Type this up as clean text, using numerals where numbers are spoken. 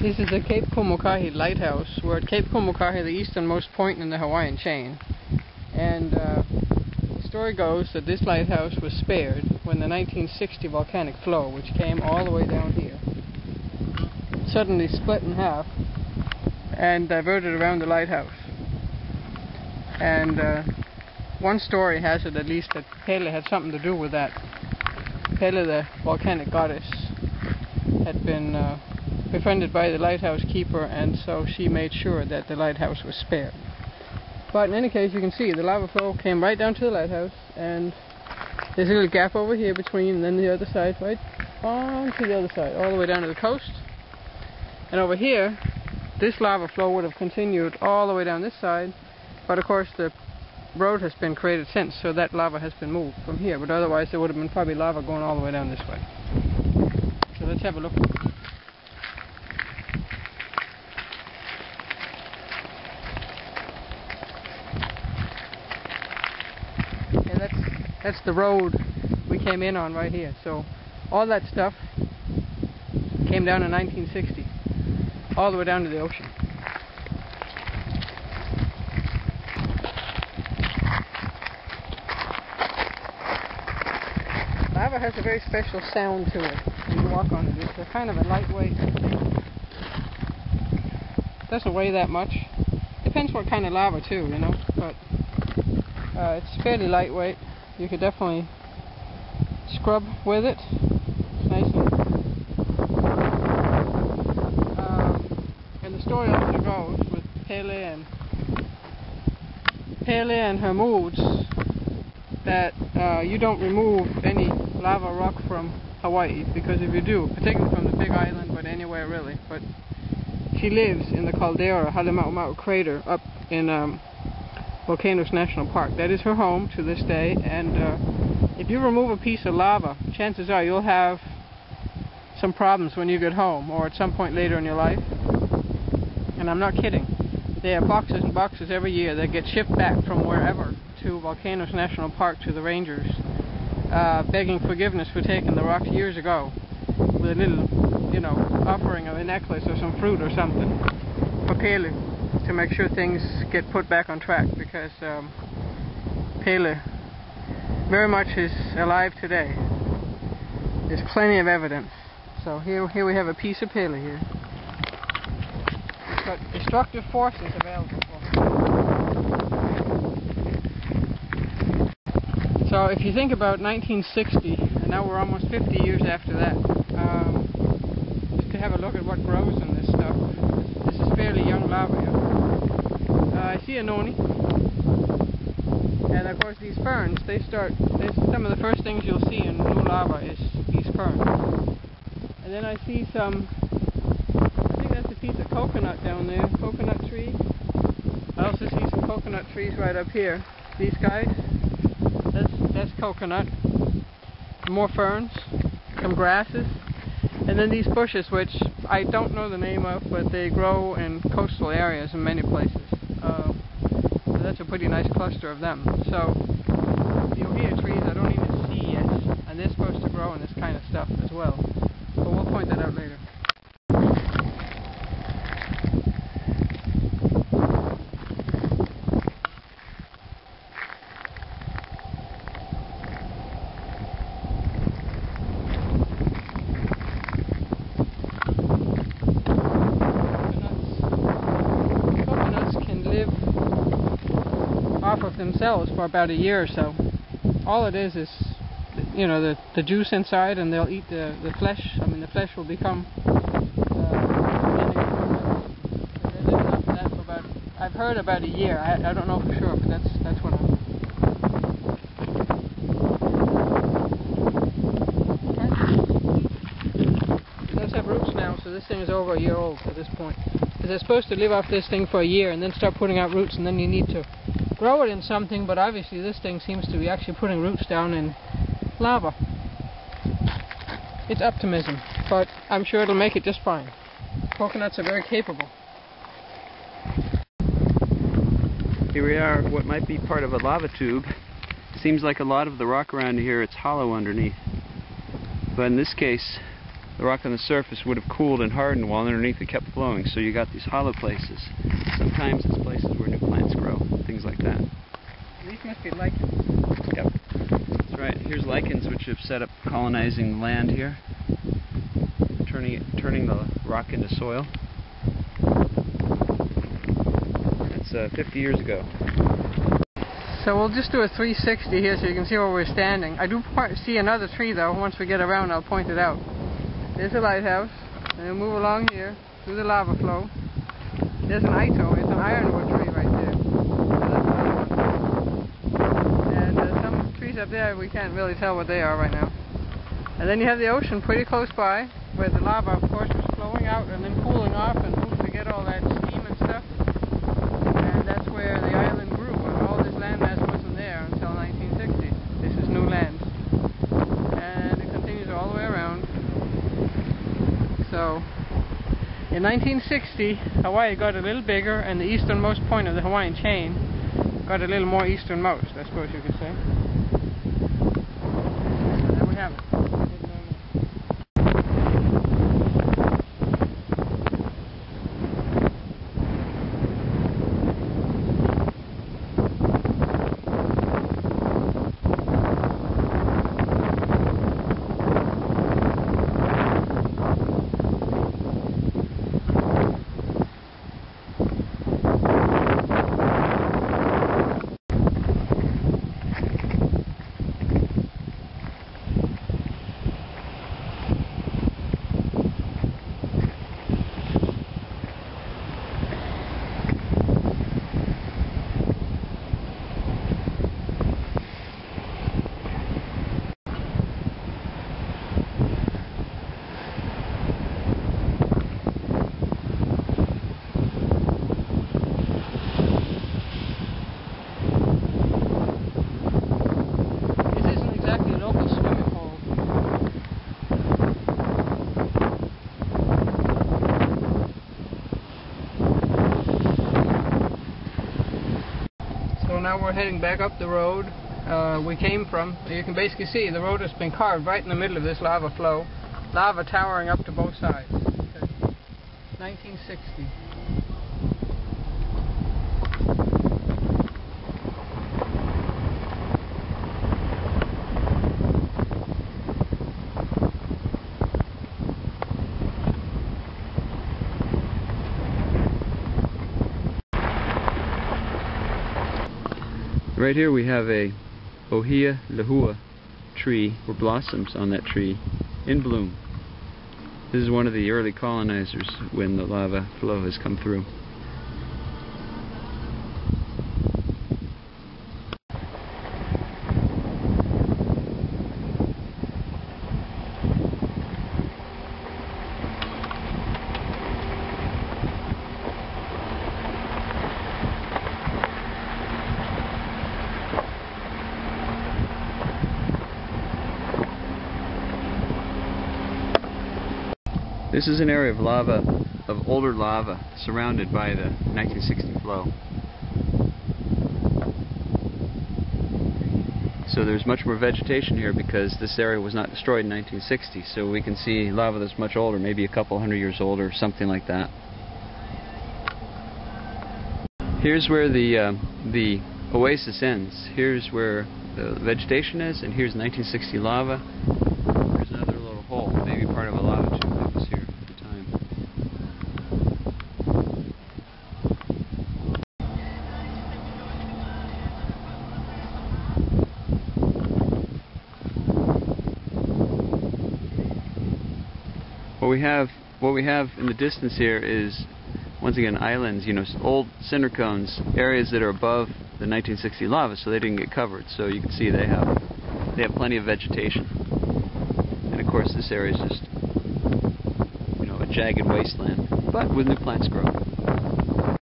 This is the Cape Komokahi Lighthouse. We're at Cape Komokahi, the easternmost point in the Hawaiian chain. And the story goes that this lighthouse was spared when the 1960 volcanic flow, which came all the way down here, suddenly split in half and diverted around the lighthouse. And one story has it, at least, that Pele had something to do with that. Pele, the volcanic goddess, had been befriended by the lighthouse keeper, and so she made sure that the lighthouse was spared. But in any case, you can see the lava flow came right down to the lighthouse, and there's a little gap over here between, and then the other side, right on to the other side, all the way down to the coast. And over here, this lava flow would have continued all the way down this side, but of course the road has been created since, so that lava has been moved from here, but otherwise there would have been probably lava going all the way down this way. So let's have a look. Yeah, that's the road we came in on right here. So all that stuff came down in 1960, all the way down to the ocean. Lava has a very special sound to it when you walk on it. It's a kind of a lightweight. Doesn't weigh that much. Depends what kind of lava too, you know. But it's fairly lightweight. You could definitely scrub with it. It's nice and the story also goes with Pele and her moods that you don't remove any lava rock from Hawaii, because if you do, particularly from the Big Island, but anywhere really, but she lives in the caldera, Halemaumau crater, up in Volcanoes National Park. That is her home to this day, and if you remove a piece of lava, chances are you'll have some problems when you get home, or at some point later in your life. And I'm not kidding. There are boxes and boxes every year that get shipped back from wherever to Volcanoes National Park to the rangers, begging forgiveness for taking the rocks years ago, with a little, you know, offering of a necklace or some fruit or something for Pele, to make sure things get put back on track, because Pele very much is alive today. There's plenty of evidence. So here we have a piece of Pele here. It's got destructive forces available for it. So if you think about 1960, and now we're almost 50 years after that, just to have a look at what grows in this stuff. This is fairly young lava here. I see a noni, and of course these ferns, some of the first things you'll see in new lava is these ferns. And then I see some, I think that's a piece of coconut down there, coconut tree. I also see some coconut trees right up here. These guys, that's coconut. More ferns, some grasses, and then these bushes, which I don't know the name of, but they grow in coastal areas in many places. So that's a pretty nice cluster of them. So you'll hear trees I don't even see yet, and they're supposed to grow in this kind of stuff as well. But we'll point that out later. Off of themselves for about a year or so. All it is, you know, the juice inside, and they'll eat the flesh. I mean, the flesh will become they live off that for about, I've heard about a year. I don't know for sure, but that's what I'm. It does have roots now, so this thing is over a year old at this point. Because they're supposed to live off this thing for a year and then start putting out roots, and then you need to grow it in something, but obviously this thing seems to be actually putting roots down in lava. It's optimism, but I'm sure it'll make it just fine. Coconuts are very capable. Here we are, what might be part of a lava tube. Seems like a lot of the rock around here, it's hollow underneath. But in this case, the rock on the surface would have cooled and hardened while underneath it kept flowing. So you got these hollow places. Sometimes it's places where new plants grow, things like that. These must be lichens. Yep. That's right. Here's lichens which have set up colonizing land here, turning the rock into soil. That's 50 years ago. So we'll just do a 360 here so you can see where we're standing. I do see another tree though. Once we get around, I'll point it out. There's a lighthouse, and we'll move along here through the lava flow. There's an ito, it's an ironwood tree right there. So that's another one. And some trees up there, we can't really tell what they are right now. And then you have the ocean pretty close by, where the lava of course was flowing out and then cooling off and moved to get all that steam and stuff. And that's where the island grew. And all this landmass wasn't there until 1960. This is new land. And it continues all the way around. So, in 1960, Hawaii got a little bigger, and the easternmost point of the Hawaiian chain got a little more easternmost, I suppose you could say. So there we have it. Now we're heading back up the road we came from. You can basically see the road has been carved right in the middle of this lava flow. Lava towering up to both sides. Okay. 1960. Right here we have a ohia lehua tree, or blossoms on that tree, in bloom. This is one of the early colonizers when the lava flow has come through. This is an area of lava, of older lava, surrounded by the 1960 flow. So there's much more vegetation here because this area was not destroyed in 1960. So we can see lava that's much older, maybe a couple hundred years old or something like that. Here's where the oasis ends. Here's where the vegetation is, and here's 1960 lava. There's another little hole, maybe part of a lava tube that was here at the time. What we have in the distance here is, once again, islands, old cinder cones, areas that are above the 1960 lava, so they didn't get covered. So you can see they have plenty of vegetation. And of course this area is just, a jagged wasteland, but with new plants growing.